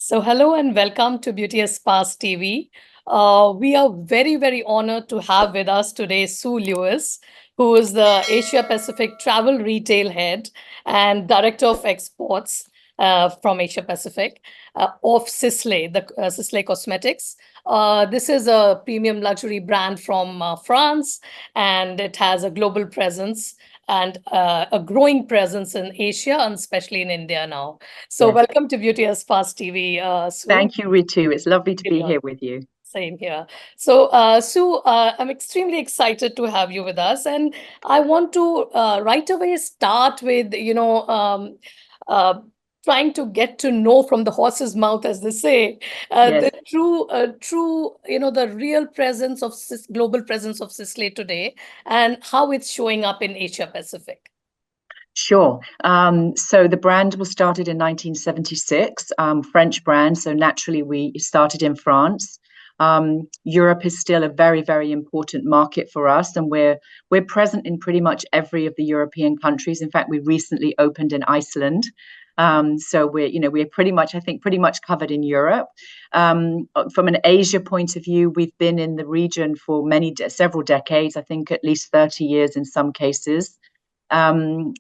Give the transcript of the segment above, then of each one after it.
So, hello and welcome to Beauty Spas TV. We are very, very honored to have with us today Sue Lewis, who is the Asia Pacific Travel Retail Head and Director of Exports from Asia Pacific of Sisley, the Sisley Cosmetics. This is a premium luxury brand from France, and it has a global presence and a growing presence in Asia and especially in India now. So Yes. welcome to Beauty as Fast TV, Sue. Thank you, Ritu. It's lovely to Good be luck. here with you. Same here. So, Sue, I'm extremely excited to have you with us, and I want to right away start with, uh, trying to get to know from the horse's mouth, as they say, Yes, the real presence of global presence of Sisley today, and how it's showing up in Asia Pacific. sure. So the brand was started in 1976, French brand. So naturally, we started in France. Europe is still a very, very important market for us, and we're present in pretty much every of the European countries. In fact, we recently opened in Iceland. So we're pretty much, I think, pretty much covered in Europe. From an Asia point of view, we've been in the region for several decades, I think at least 30 years in some cases. And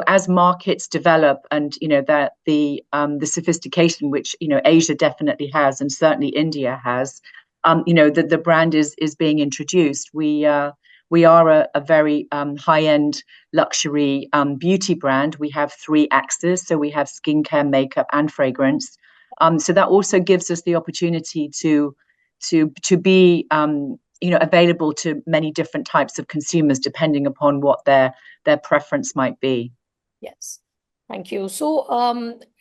as markets develop, and that the sophistication which Asia definitely has, and certainly India has, the brand is being introduced. We are a very high-end luxury beauty brand. We have three axes, so we have skincare, makeup, and fragrance. So that also gives us the opportunity to be available to many different types of consumers depending upon what their preference might be. Yes, thank you. So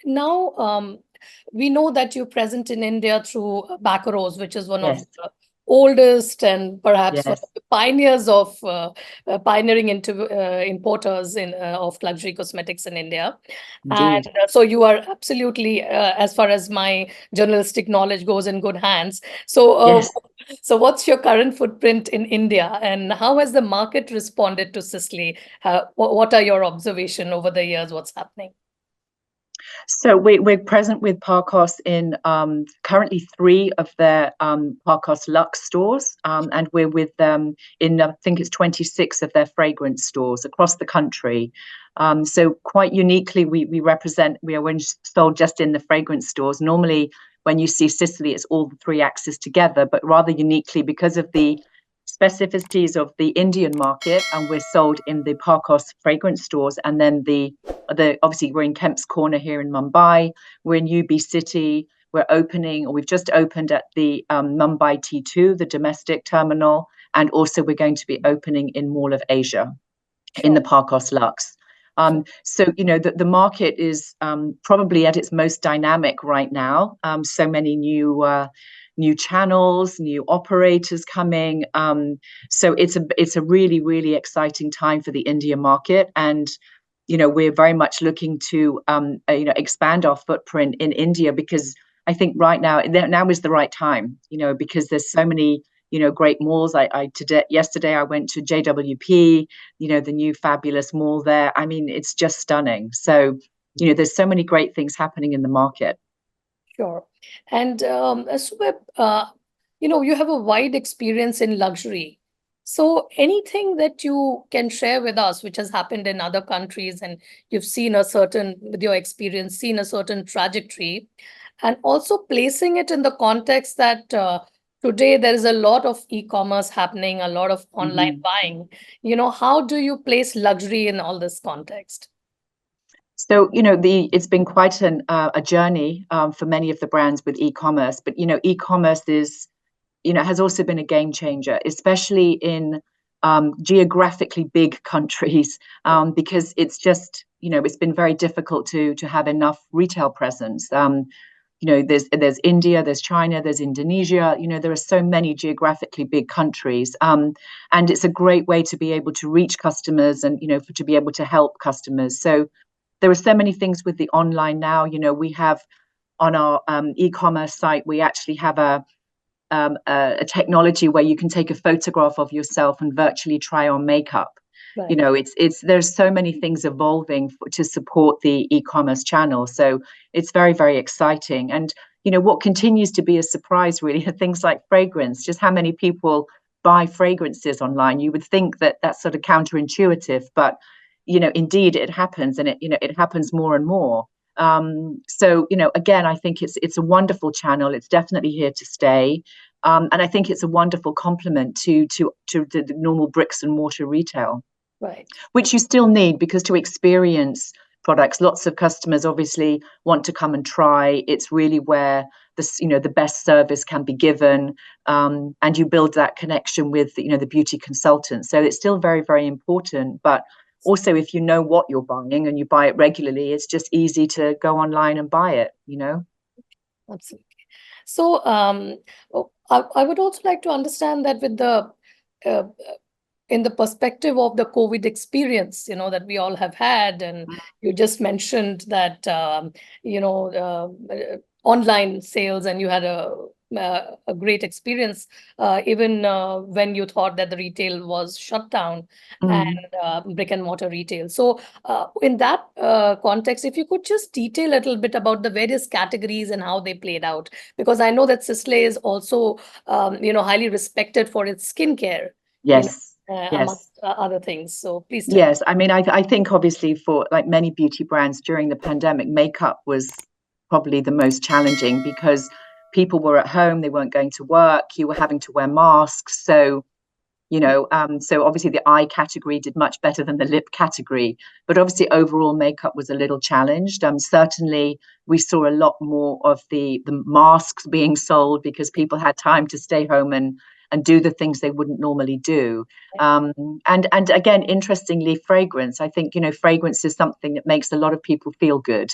now we know that you're present in India through Baccaros, which is one of Yes, the oldest and perhaps one yes, of the pioneers of pioneering into importers of luxury cosmetics in India. And indeed. so you are absolutely, as far as my journalistic knowledge goes, in good hands. So, Yes. so what's your current footprint in India, and how has the market responded to Sisley? What are your observation over the years? What's happening? So we're present with Parkos in currently three of their Parkos Luxe stores, and we're with them in, I think it's 26 of their fragrance stores across the country. So quite uniquely, we are sold just in the fragrance stores. Normally, when you see Sisley, it's all the three axes together, but rather uniquely because of the specificities of the Indian market, and we're sold in the Parkos fragrance stores, and then the obviously we're in Kemp's Corner here in Mumbai, we're in UB City, we've just opened at the Mumbai T2, the domestic terminal, and also we're going to be opening in Mall of Asia in Sure. the Parkos Luxe. So the market is probably at its most dynamic right now. So many new channels, new operators coming. So it's a really, really exciting time for the India market. And we're very much looking to expand our footprint in India, because I think right now is the right time, because there's so many great malls. Yesterday I went to JWP, the new fabulous mall there. I mean, it's just stunning. So there's so many great things happening in the market. Sure. And Subeb, you have a wide experience in luxury. So anything that you can share with us, which has happened in other countries, and you've seen with your experience, seen a certain trajectory, and also placing it in the context that today there is a lot of e-commerce happening, a lot of online Mhm. buying. How do you place luxury in all this context? So, it's been quite a journey for many of the brands with e-commerce, but e-commerce has also been a game changer, especially in geographically big countries, because it's just it's been very difficult to have enough retail presence. There's India, there's China, there's Indonesia. There are so many geographically big countries, and it's a great way to be able to reach customers, and to be able to help customers. So there are so many things with the online now. We have on our e-commerce site, we actually have a technology where you can take a photograph of yourself and virtually try on makeup. You Right. know, it's there's so many things evolving to support the e-commerce channel. So it's very, very exciting. And what continues to be a surprise really are things like fragrance, just how many people buy fragrances online. You would think that that's sort of counterintuitive, but indeed it happens, and it happens more and more. So again, I think it's a wonderful channel. It's definitely here to stay. And I think it's a wonderful complement to the normal bricks and mortar retail, Right. which you still need, because to experience products, lots of customers obviously want to come and try. It's really where the best service can be given, and you build that connection with the beauty consultant. So it's still very, very important. But also, if you know what you're buying and you buy it regularly, it's just easy to go online and buy it. Absolutely. So, I would also like to understand that with uh, in the perspective of the COVID experience, that we all have had, and you just mentioned that, online sales, and you had a great experience, even when you thought that the retail was shut down, and Mm. brick and mortar retail. So, in that context, if you could just detail a little bit about the various categories and how they played out, because I know that Sisley is also, highly respected for its skincare, Yes, yes. amongst other things. So please tell. Yes, I mean, I think obviously for like many beauty brands during the pandemic, makeup was probably the most challenging, because people were at home, they weren't going to work, you were having to wear masks. So obviously the eye category did much better than the lip category, but obviously overall makeup was a little challenged. Certainly we saw a lot more of the masks being sold, because people had time to stay home and do the things they wouldn't normally do. Um, and again, interestingly, fragrance. I think fragrance is something that makes a lot of people feel good.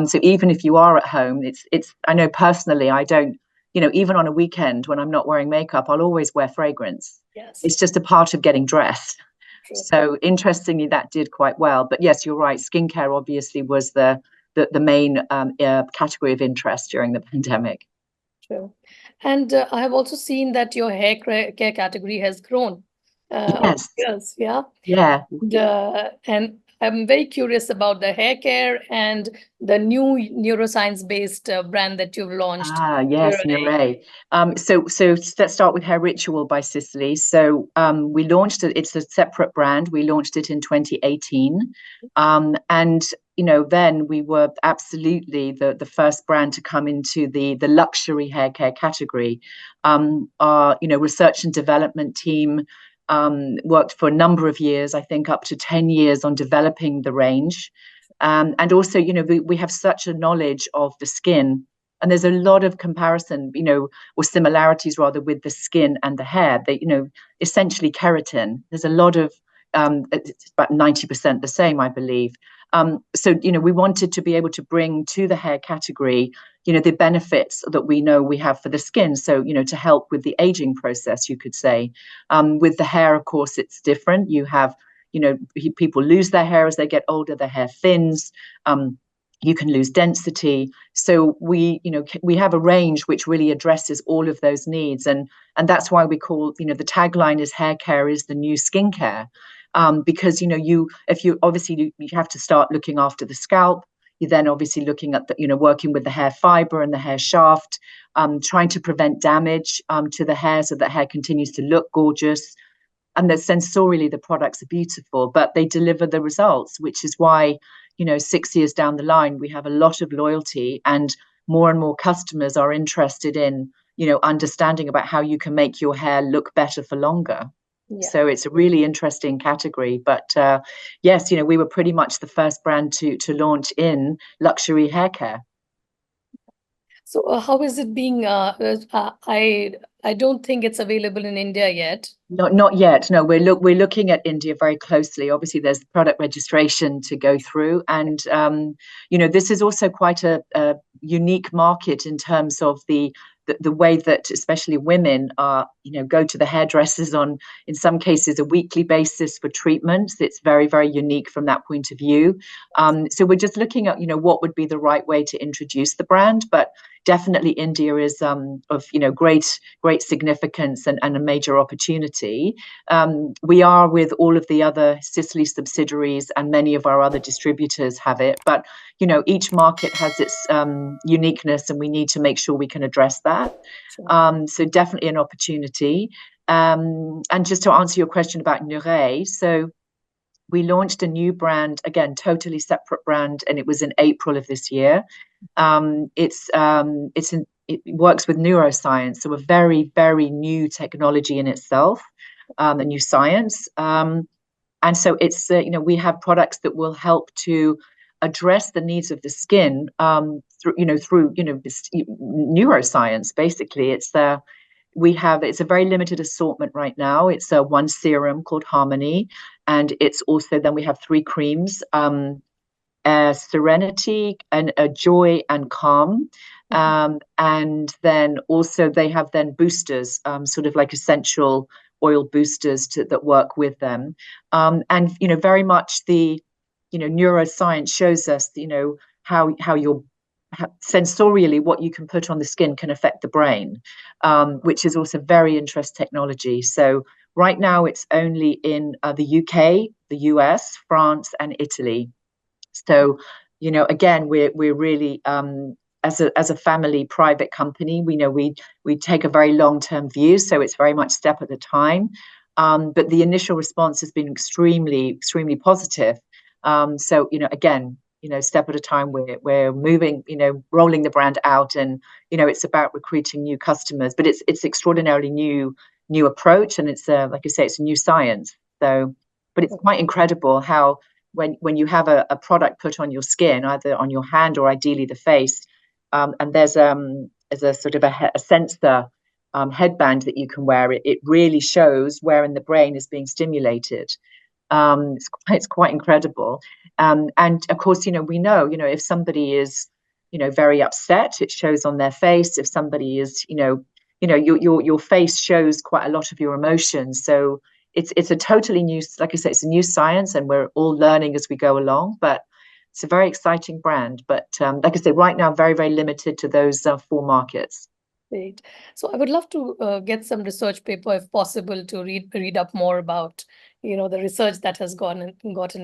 So even if you are at home, it's. I know personally, I don't. Even on a weekend when I'm not wearing makeup, I'll always wear fragrance. Yes, It's just a part of getting dressed. true, So interestingly, that did quite well. But yes, you're right. Skincare obviously was the main category of interest during the pandemic. true. And I have also seen that your care category has grown over Yes. the years. Yeah. Yeah. And I'm very curious about the hair care and the new neuroscience-based brand that you've launched. Ah, yes, Neuronate. Mireille. So let's start with Hair Ritual by Sisley. So we launched it. It's a separate brand. We launched it in 2018, and then we were absolutely the first brand to come into the luxury hair care category. Our research and development team worked for a number of years, I think up to 10 years, on developing the range. And also, we have such a knowledge of the skin, and there's a lot of comparison, or similarities rather, with the skin and the hair. They, essentially keratin. There's a lot of, it's about 90% the same, I believe. So, we wanted to be able to bring to the hair category, the benefits that we know we have for the skin. So, to help with the aging process, you could say. With the hair, of course, it's different. You have, people lose their hair as they get older, their hair thins. You can lose density. So we have a range which really addresses all of those needs, and that's why we call, the tagline is hair care is the new skincare, because if you obviously you have to start looking after the scalp. You're then obviously looking at working with the hair fiber and the hair shaft, trying to prevent damage to the hair so that hair continues to look gorgeous. And that sensorially the products are beautiful, but they deliver the results, which is why 6 years down the line we have a lot of loyalty, and more customers are interested in understanding about how you can make your hair look better for longer. Yeah. So it's a really interesting category. But yes, we were pretty much the first brand to launch in luxury hair care. So how is it being? I don't think it's available in India yet. Not yet. No, we're looking at India very closely. Obviously, there's product registration to go through, and this is also quite a unique market in terms of the way that especially women are, go to the hairdressers on, in some cases, a weekly basis for treatments. It's very, very unique from that point of view. So we're just looking at what would be the right way to introduce the brand, but definitely India is of great significance and a major opportunity. We are with all of the other Sisley subsidiaries, and many of our other distributors have it. But each market has its uniqueness, and we need to make sure we can address that. Sure. So definitely an opportunity. And just to answer your question about Nuray, so we launched a new brand, again, totally separate brand, and it was in April of this year. It works with neuroscience, so a very, very new technology in itself, a new science. And so it's we have products that will help to address the needs of the skin through this neuroscience. Basically, it's a very limited assortment right now. It's one serum called Harmony, and it's also then we have 3 creams, Serenity and Joy and Calm. And then also they have then boosters, sort of like essential oil boosters that work with them. And very much the neuroscience shows us how your sensorially what you can put on the skin can affect the brain, which is also very interesting technology. So right now it's only in the UK, the US, France, and Italy. So again, we're really as a family private company, we take a very long-term view, so it's very much step at a time. But the initial response has been extremely positive. So again, step at a time, we're moving, rolling the brand out, and it's about recruiting new customers. But it's extraordinarily new approach, and it's like I say, it's a new science. So, but it's quite incredible how when you have a product put on your skin, either on your hand or ideally the face, and there's a sort of a sensor headband that you can wear, it really shows where in the brain is being stimulated. It's quite incredible. And of course, we know, if somebody is, very upset, it shows on their face. If somebody is, your face shows quite a lot of your emotions. So it's a totally new, like I say, it's a new science, and we're all learning as we go along. But it's a very exciting brand. But like I say, right now, very, very limited to those 4 markets. Great. So I would love to get some research paper, if possible, to read up more about, the research that has gotten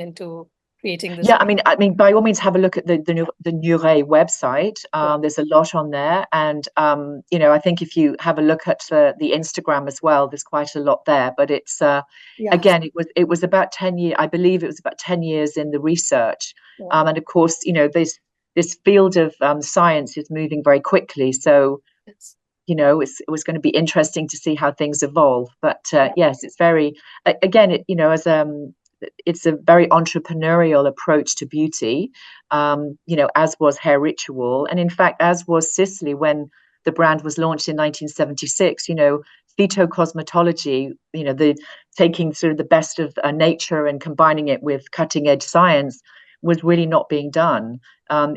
into creating this. Yeah, I mean, by all means, have a look at the Nuray website. There's a lot on there, and I think if you have a look at the Instagram as well, there's quite a lot there. But it's again, it was about 10 years. I believe it was about 10 years in the research, and of course, this field of science is moving very quickly. So it was going to be interesting to see how things evolve. But yes, it's very again, it's a very entrepreneurial approach to beauty, as was Hair Ritual. And in fact, as was Sisley when the brand was launched in 1976, phytocosmetology, the taking sort of the best of nature and combining it with cutting edge science was really not being done.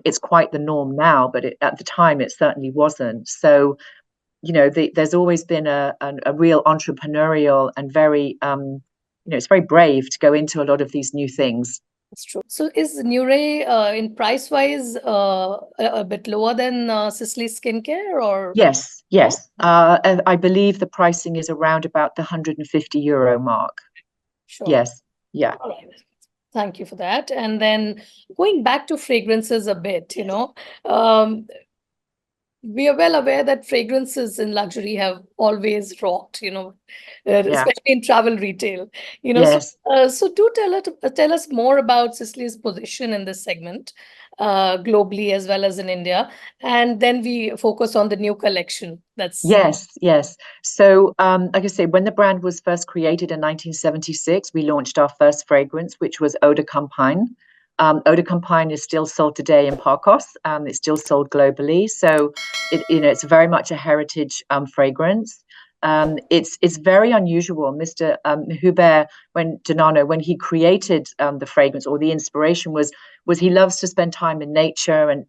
It's quite the norm now, but at the time it certainly wasn't. So, there's always been a real entrepreneurial and very, it's very brave to go into a lot of these new things. That's true. So is Nuray in price wise a bit lower than Sisley Skincare, or? Yes. I believe the pricing is around about the €150 mark. Sure. Yes. Yeah. All right. Thank you for that. And then going back to fragrances a bit, we are well aware that fragrances in luxury have always rocked, especially in travel retail. Yes. So do tell us more about Sisley's position in this segment, globally as well as in India, and then we focus on the new collection. Yes. So, like I say, when the brand was first created in 1976, we launched our first fragrance, which was Eau de Campagne. Eau de Campagne is still sold today in Parcos. It's still sold globally. So it's very much a heritage fragrance. It's very unusual. Mr. Hubert Denano, when he created the fragrance, or the inspiration was he loves to spend time in nature, and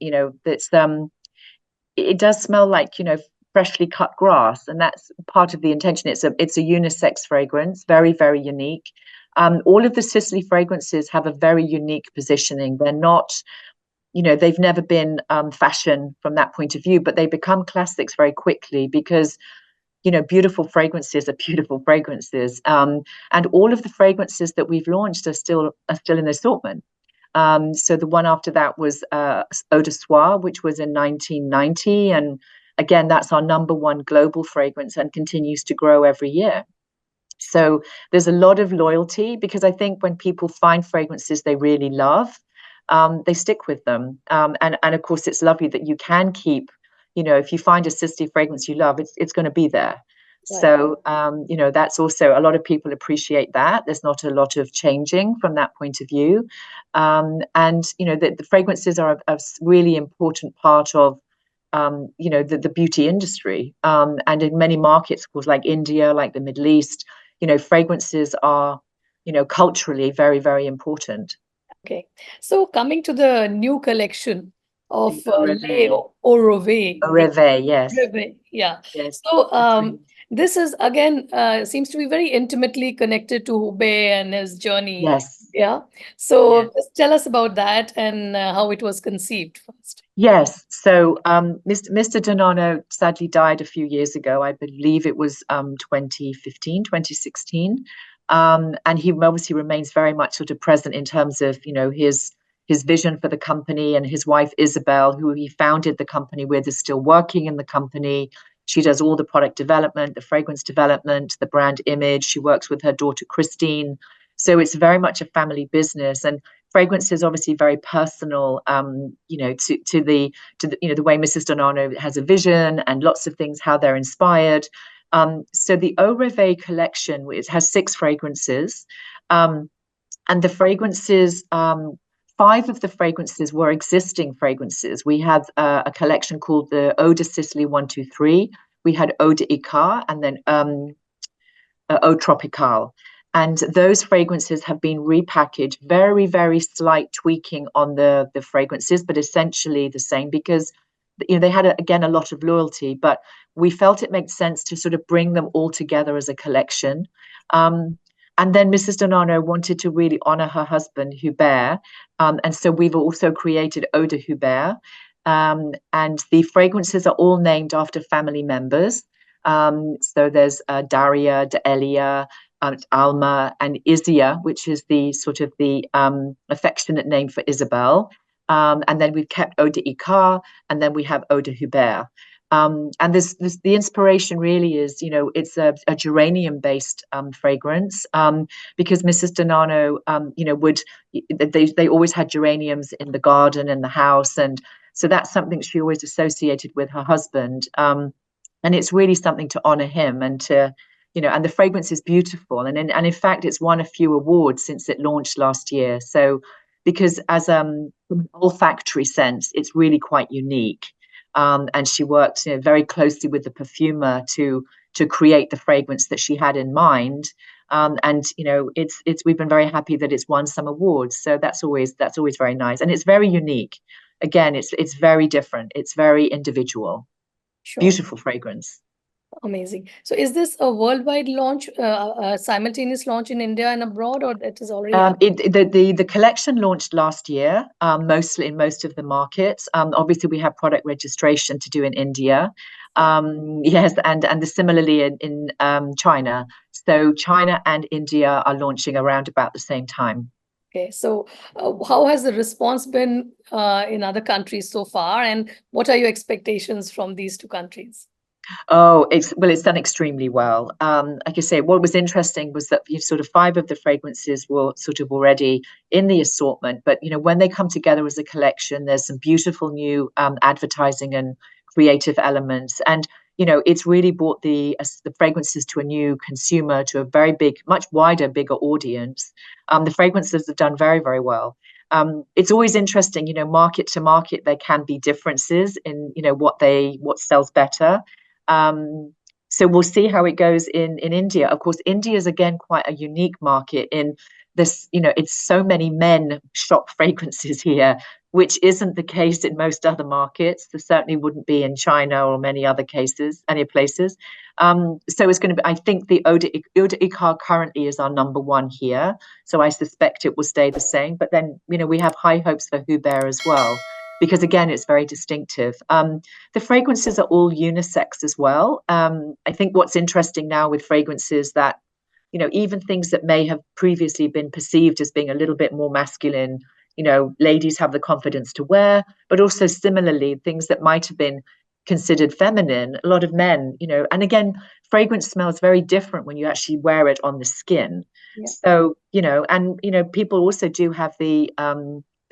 it does smell like freshly cut grass, and that's part of the intention. It's a unisex fragrance, very, very unique. All of the Sisley fragrances have a very unique positioning. They're not, they've never been fashion from that point of view, but they become classics very quickly because beautiful fragrances are beautiful fragrances, and all of the fragrances that we've launched are still in the assortment. So the one after that was Eau de Soie, which was in 1990, and again, that's our number one global fragrance and continues to grow every year. So there's a lot of loyalty because I think when people find fragrances they really love, they stick with them. And of course, it's lovely that you can keep, if you find a Sisley fragrance you love, it's going to be there. Right. So, that's also a lot of people appreciate that. There's not a lot of changing from that point of view. And, the fragrances are a really important part of the beauty industry. And in many markets, of course, like India, like the Middle East, fragrances are, culturally very, very important. Okay. So coming to the new collection of The Eau Les Rêvé. Au Rêvé. Eau Rêvé, yes. Rêvé, yeah. Yes. So It's really, this is again seems to be very intimately connected to Hubei and his journey. yes. Yeah. So Yes. just tell us about that and how it was conceived first. Yes. So Mr. Donano sadly died a few years ago. I believe it was 2015, 2016. And he obviously remains very much sort of present in terms of, his vision for the company, and his wife Isabel, who he founded the company with, is still working in the company. She does all the product development, the fragrance development, the brand image. She works with her daughter Christine. So it's very much a family business. And fragrance is obviously very personal, to the way Mrs. Donano has a vision and lots of things, how they're inspired. So the Eau Rêvé collection, it has 6 fragrances, and the fragrances. 5 of the fragrances were existing fragrances. We had a collection called the Eau de Sisley 123. We had Eau de Icare, and then Eau Tropicale. And those fragrances have been repackaged, very, very slight tweaking on the fragrances, but essentially the same because they had, again, a lot of loyalty, but we felt it made sense to sort of bring them all together as a collection. And then Mrs. Donano wanted to really honor her husband, Hubert. And so we've also created Eau de Hubert. And the fragrances are all named after family members. So there's Daria, Delia, Alma, and Isia, which is the sort of the affectionate name for Isabel. And then we've kept Eau de Icare, and then we have Eau de Hubert. And the inspiration really is, it's a geranium-based fragrance, because Mrs. Donano, they always had geraniums in the garden and the house, and so that's something she always associated with her husband. And it's really something to honor him and to, and the fragrance is beautiful, and in fact, it's won a few awards since it launched last year. So, because as from an olfactory sense, it's really quite unique. And she worked very closely with the perfumer to create the fragrance that she had in mind. And we've been very happy that it's won some awards. So that's always very nice, and it's very unique. Again, it's very different. It's very individual. Sure. Beautiful fragrance. Amazing. So is this a worldwide launch, a simultaneous launch in India and abroad, or it is already the collection launched last year, mostly in most of the markets. Obviously, we have product registration to do in India. Yes, and similarly in China. So China and India are launching around about the same time. Okay, so how has the response been in other countries so far, and what are your expectations from these 2 countries? Oh, it's done extremely well. Like I say, what was interesting was that sort of 5 of the fragrances were sort of already in the assortment, but when they come together as a collection, there's some beautiful new advertising and creative elements, and it's really brought the fragrances to a new consumer, to a very big, much wider, bigger audience. The fragrances have done very, very well. It's always interesting, market to market, there can be differences in what sells better. So we'll see how it goes in India. Of course, India is again quite a unique market in this, it's so many men shop fragrances here, which isn't the case in most other markets. There certainly wouldn't be in China or many other places. So it's going to be, I think the Eau de Icare currently is our number 1 here. So I suspect it will stay the same. But then, we have high hopes for Hubert as well. because again, it's very distinctive. The fragrances are all unisex as well. I think what's interesting now with fragrances that, even things that may have previously been perceived as being a little bit more masculine, ladies have the confidence to wear, but also similarly, things that might have been considered feminine, a lot of men, and again, fragrance smells very different when you actually wear it on the skin. Yeah. So, and people also do have the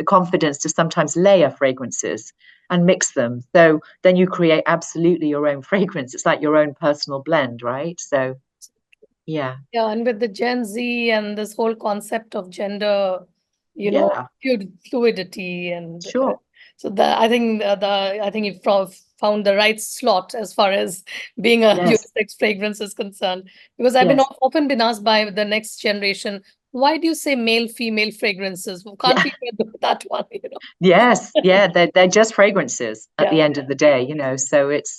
confidence to sometimes layer fragrances and mix them. So then you create absolutely your own fragrance. It's like your own personal blend, right? So yeah. Yeah, and with the Gen Z and this whole concept of gender, Yeah, fluidity, and sure. so that I think you found the right slot as far as being a Yes, unisex fragrance is concerned. Because I've been yes. often been asked by the next generation, why do you say male female fragrances? Can't Yeah. we do that one? Yes, yeah, they're just fragrances at the Yeah, end of the day, so it's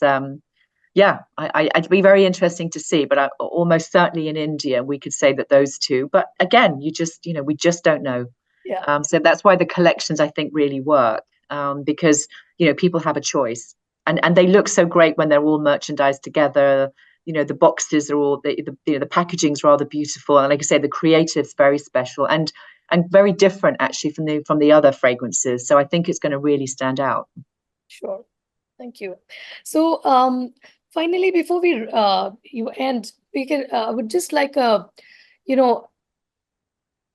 yeah, I'd be very interesting to see, but almost certainly in India we could say that those two, but again, we just don't know. yeah, So that's why the collections I think really work, because people have a choice, and they look so great when they're all merchandised together. The boxes are all the packaging's rather beautiful, and like I say, the creative's very special and very different actually from the other fragrances. So I think it's going to really stand out. sure. Thank you. So, finally, before we you end, we can I would just like you know,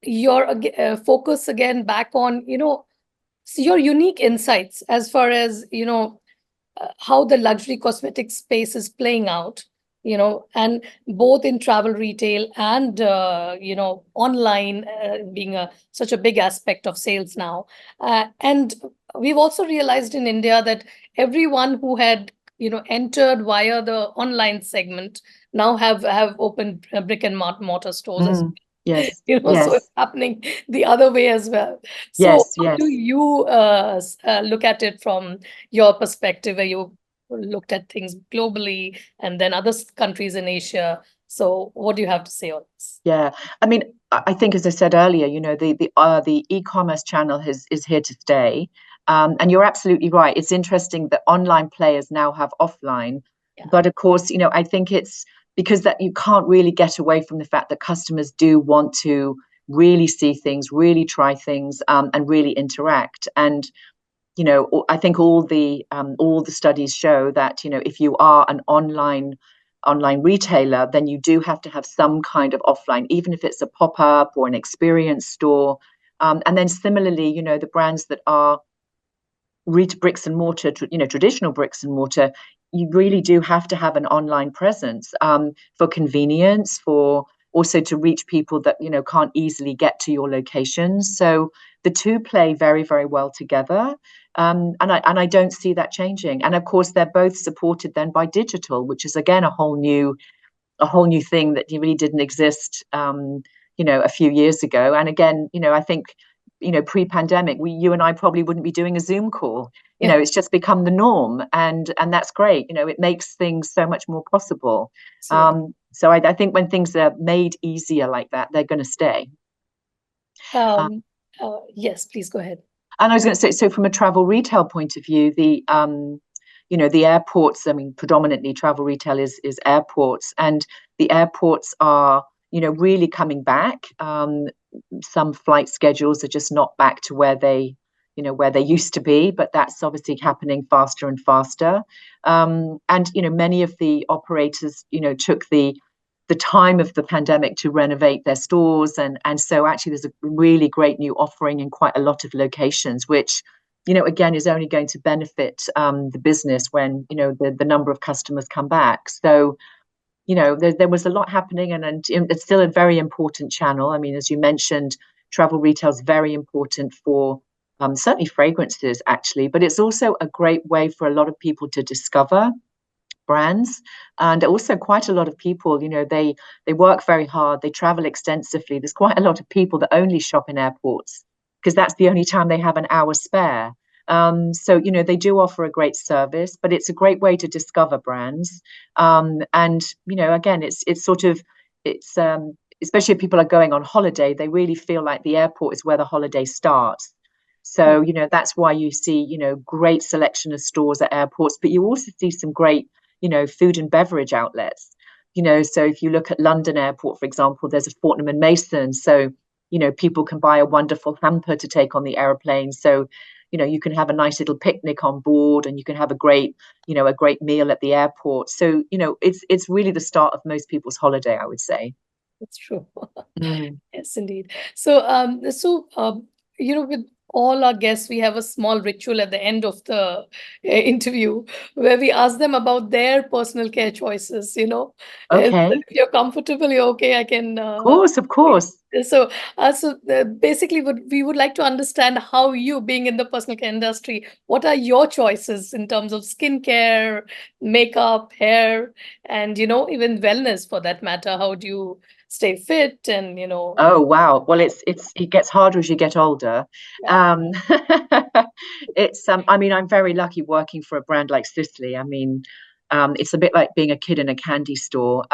your focus again back on your unique insights as far as how the luxury cosmetic space is playing out, and both in travel retail and online, being such a big aspect of sales now. And we've also realized in India that everyone who had entered via the online segment now have opened brick and mortar stores as Mm, yes, so it's yes, happening the other way as well. So yes, how do yes. you look at it from your perspective, where you looked at things globally and then other countries in Asia? So what do you have to say on this? Yeah, I mean, I think as I said earlier, the e-commerce channel is here to stay, and you're absolutely right. It's interesting that online players now have offline, Yeah, but of course, I think it's because that you can't really get away from the fact that customers do want to really see things, really try things, and really interact. And I think all the studies show that if you are an online retailer, then you do have to have some kind of offline, even if it's a pop-up or an experience store. And then similarly, the brands that are bricks and mortar, traditional bricks and mortar, you really do have to have an online presence, for convenience, for also to reach people that can't easily get to your locations. So the two play very, very well together, and I don't see that changing. And of course, they're both supported then by digital, which is again a whole new thing that really didn't exist, a few years ago. And again, I think, pre-pandemic, you and I probably wouldn't be doing a Zoom call. yeah, It's just become the norm, and that's great. It makes things so much more possible. absolutely. So I think when things are made easier like that, they're going to stay. Uh, Um, yes, please go ahead. and I was going to say, so from a travel retail point of view, the airports, I mean, predominantly travel retail is airports, and the airports are, really coming back. Some flight schedules are just not back to where they used to be, but that's obviously happening faster and faster. And many of the operators, took the time of the pandemic to renovate their stores, and so actually there's a really great new offering in quite a lot of locations, which again is only going to benefit, the business when the number of customers come back. So there was a lot happening, and it's still a very important channel. I mean, as you mentioned, travel retail is very important for, certainly fragrances actually, but it's also a great way for a lot of people to discover brands. And also quite a lot of people, they work very hard, they travel extensively. There's quite a lot of people that only shop in airports because that's the only time they have an hour spare. So they do offer a great service, but it's a great way to discover brands. And again, it's sort of it's especially if people are going on holiday, they really feel like the airport is where the holiday starts. So, that's why you see, great selection of stores at airports, but you also see some great, food and beverage outlets. So if you look at London Airport, for example, there's a Fortnum and Mason. So, people can buy a wonderful hamper to take on the airplane. So, you can have a nice little picnic on board, and you can have a great meal at the airport. So, it's really the start of most people's holiday, I would say. That's true. Mm. Yes, indeed. So, with all our guests, we have a small ritual at the end of the interview where we ask them about their personal care choices. And Okay. if you're comfortable, you're okay, I can. Of course, of course. So basically, we would like to understand how you, being in the personal care industry, what are your choices in terms of skincare, makeup, hair, and even wellness for that matter? How do you stay fit and. Oh wow. Well, it gets harder as you get older. Yeah. Um, I mean, I'm very lucky working for a brand like Sisley. I mean, it's a bit like being a kid in a candy store.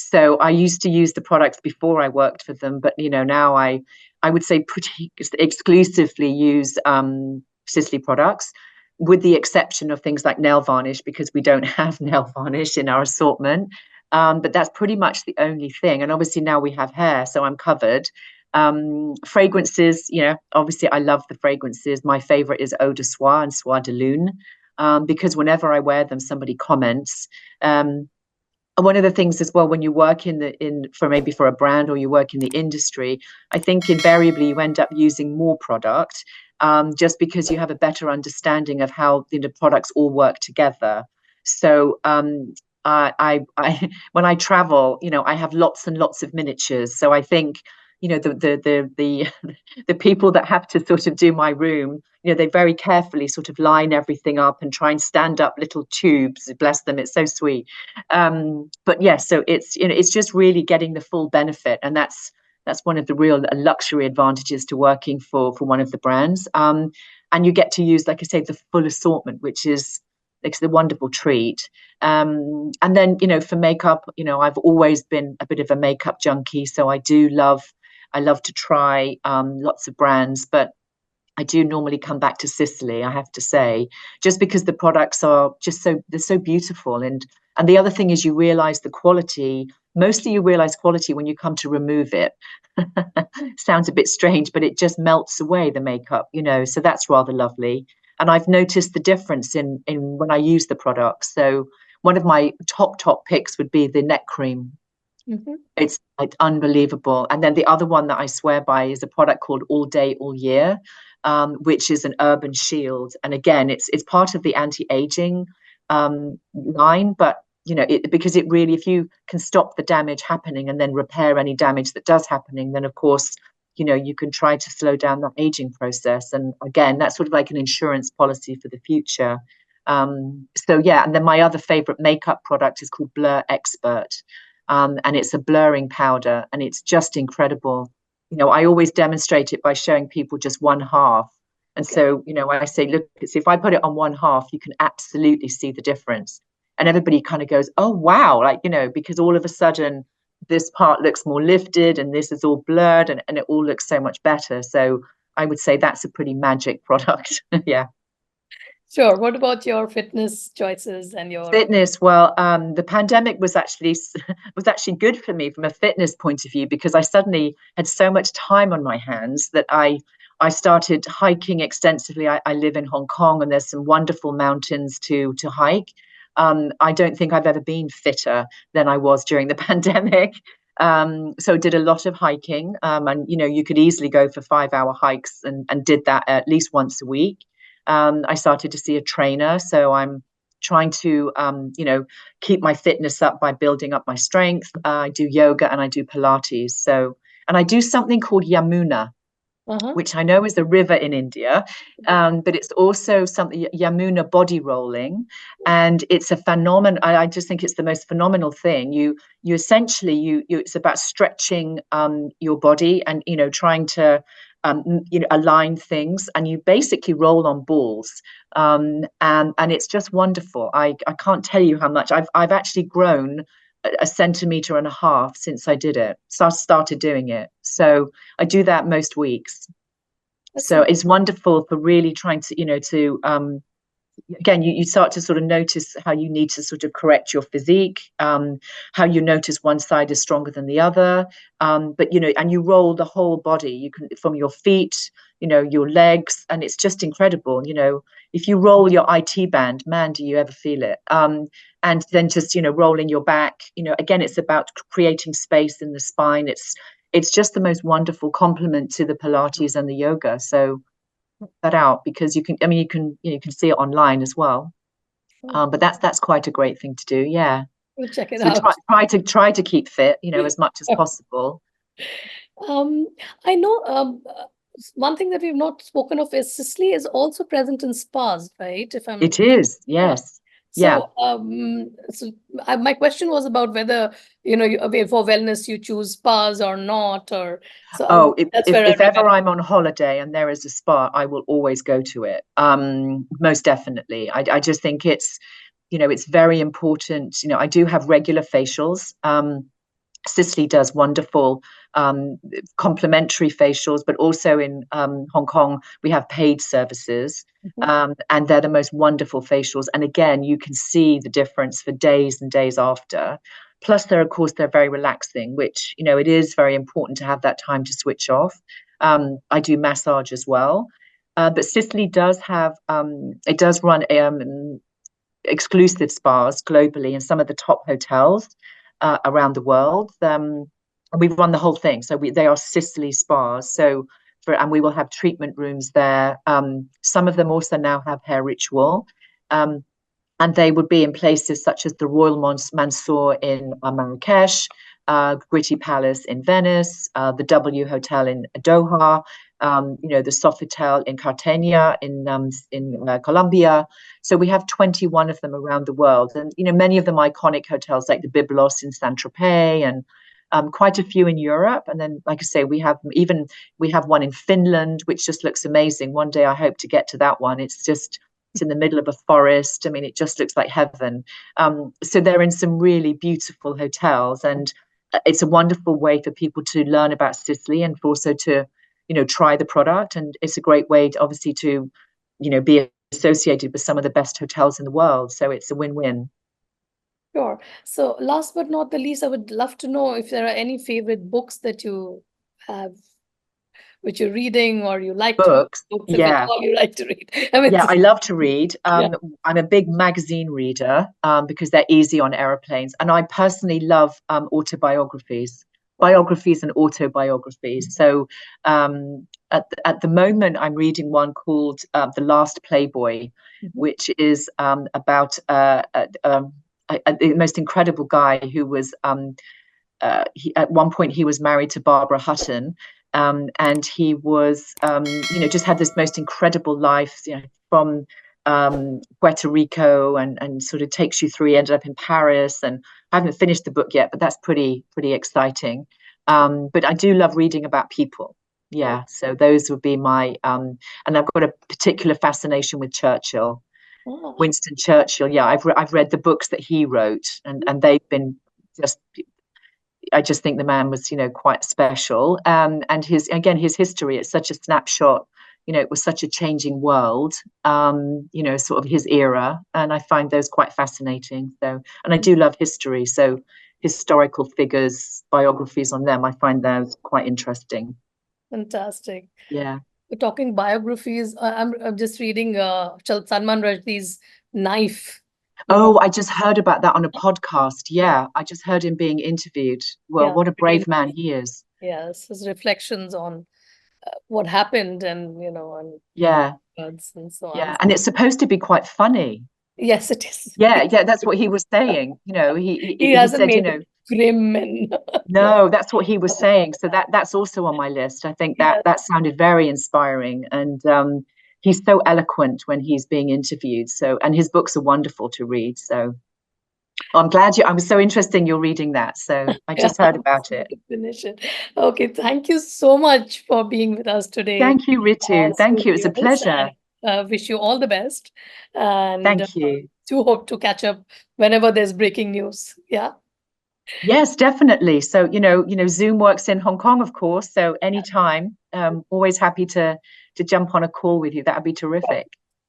So I used to use the products before I worked for them, but now I would say pretty exclusively use Sisley products, with the exception of things like nail varnish, because we don't have nail varnish in our assortment. But that's pretty much the only thing. And obviously now we have hair, so I'm covered. Fragrances, obviously I love the fragrances. My favorite is Eau de Soie and Soie de Lune, because whenever I wear them, somebody comments. And one of the things as well, when you work for a brand, or you work in the industry, I think invariably you end up using more product, just because you have a better understanding of how the products all work together. So when I travel, I have lots and lots of miniatures. So I think, the the people that have to sort of do my room, they very carefully sort of line everything up and try and stand up little tubes. Bless them, it's so sweet. But yeah, so it's just really getting the full benefit, and that's one of the real luxury advantages to working for one of the brands. And you get to use, like I say, the full assortment, which is it's a wonderful treat. And then, for makeup, I've always been a bit of a makeup junkie, so I love to try lots of brands, but I do normally come back to Sisley, I have to say, just because the products are they're so beautiful. And the other thing is, you realize the quality. Mostly you realize quality when you come to remove it. Sounds a bit strange, but it just melts away, the makeup, so that's rather lovely. And I've noticed the difference in when I use the products. So one of my top picks would be the neck cream. Mm-hmm. It's like unbelievable. And then the other one that I swear by is a product called All Day All Year, which is an urban shield. And again, it's part of the anti-aging line, but because it really, if you can stop the damage happening and then repair any damage that does happening, then of course, you can try to slow down that aging process. And again, that's sort of like an insurance policy for the future. So yeah, and then my other favorite makeup product is called Blur Expert. And it's a blurring powder, and it's just incredible. I always demonstrate it by showing people just one half. And so, I say, look, if I put it on one half, you can absolutely see the difference. And everybody kind of goes, oh, wow, because all of a sudden this part looks more lifted and this is all blurred, and it all looks so much better. So I would say that's a pretty magic product. Yeah. Sure. What about your fitness choices and your. Fitness? Well, the pandemic was actually good for me from a fitness point of view, because I suddenly had so much time on my hands that I started hiking extensively. I live in Hong Kong, and there's some wonderful mountains to hike. I don't think I've ever been fitter than I was during the pandemic. So did a lot of hiking, and you could easily go for 5-hour hikes, and did that at least once a week. I started to see a trainer, so I'm trying to keep my fitness up by building up my strength. I do yoga and I do Pilates. And I do something called Yamuna, Uh-huh. which I know is a river in India, but it's also something, Yamuna body rolling, and it's a phenomenon. I just think it's the most phenomenal thing. You essentially it's about stretching your body, and trying to align things, and you basically roll on balls, and it's just wonderful. I can't tell you how much I've actually grown a centimeter and a half since I did it. So I started doing it. So I do that most weeks. So it's wonderful for really trying to, again, you start to sort of notice how you need to sort of correct your physique, how you notice one side is stronger than the other. But, and you roll the whole body, you can, from your feet, your legs, and it's just incredible. If you roll your IT band, man, do you ever feel it? And then just, rolling your back, again, it's about creating space in the spine. It's just the most wonderful complement to the Pilates and the yoga. So that out, because you can see it online as well. But that's quite a great thing to do. Yeah. We'll check it So out. try to keep fit, as much as possible. I know one thing that we've not spoken of is Sicily is also present in spas, right? It is, yes. Yeah. So my question was about whether, for wellness, you choose spas or not, or so. That's where if ever I'm on holiday and there is a spa, I will always go to it. Most definitely. I just think it's very important. I do have regular facials. Sicily does wonderful complimentary facials, but also in Hong Kong, we have paid services. And they're the most wonderful facials. And again, you can see the difference for days and days after. Plus, they're very relaxing, which, it is very important to have that time to switch off. I do massage as well. But Sicily does have, it does run exclusive spas globally in some of the top hotels around the world. And we run the whole thing. So they are Sicily spas. So and we will have treatment rooms there. Some of them also now have hair ritual. And they would be in places such as the Royal Mansour in Marrakesh, Gritti Palace in Venice, the W Hotel in Doha, the Sofitel in Cartagena in Colombia. So we have 21 of them around the world, and many of them iconic hotels like the Byblos in Saint-Tropez, and quite a few in Europe. And then, like I say, we have one in Finland, which just looks amazing. One day I hope to get to that one. It's in the middle of a forest. I mean, it just looks like heaven. So they're in some really beautiful hotels, and it's a wonderful way for people to learn about Sicily and also to, try the product. And it's a great way, obviously, to, be associated with some of the best hotels in the world. So it's a win-win. Sure. So last but not the least, I would love to know if there are any favorite books that you have, which you're reading or you like books. to read, books, if at all you like to read. I love to read. I'm a big magazine reader because they're easy on airplanes. And I personally love biographies and autobiographies. So at the moment, I'm reading one called The Last Playboy, which is about the most incredible guy who was, at one point, he was married to Barbara Hutton. And he was, just had this most incredible life, from Puerto Rico and sort of takes you through. He ended up in Paris, and I haven't finished the book yet, but that's pretty exciting. But I do love reading about people. Yeah, so those would be my, and I've got a particular fascination with Churchill. Winston Churchill. Yeah, I've read the books that he wrote, and they've been just, I just think the man was, quite special. And his history, it's such a snapshot, it was such a changing world, sort of his era. And I find those quite fascinating. So, and I do love history. So historical figures, biographies on them, I find those quite interesting. Fantastic. Yeah. We're talking biographies. I'm just reading Salman Rushdie's Knife. Oh, I just heard about that on a podcast. Yeah, I just heard him being interviewed. Well, what a brave man he is. Yes, his reflections on what happened, and and and so on. Yeah, and it's supposed to be quite funny. Yes, it is. Yeah, that's what he was saying. He hasn't said, made grim and no, that's what he was saying. So that's also on my list. I think that sounded very inspiring, and he's so eloquent when he's being interviewed. So, and his books are wonderful to read. So I'm glad I was so interested you're reading that. So I just heard about it. Finish it. Okay, thank you so much for being with us today. Thank you, Ritu. Thank you. It's a pleasure. Wish you all the best. And thank you. Do hope to catch up whenever there's breaking news. Yeah. Yes, definitely. So, Zoom works in Hong Kong, of course. So anytime, always happy to jump on a call with you. That would be terrific.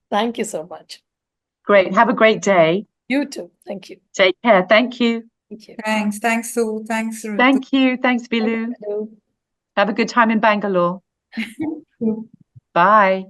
Thank you so much. Great. Have a great day. You too. Thank you. Take care. Thank you. Thank you. Thanks, Sue. Thanks, Ritu. Thank you. Thanks, Bilu. Hello. Have a good time in Bangalore. Thank you. Bye.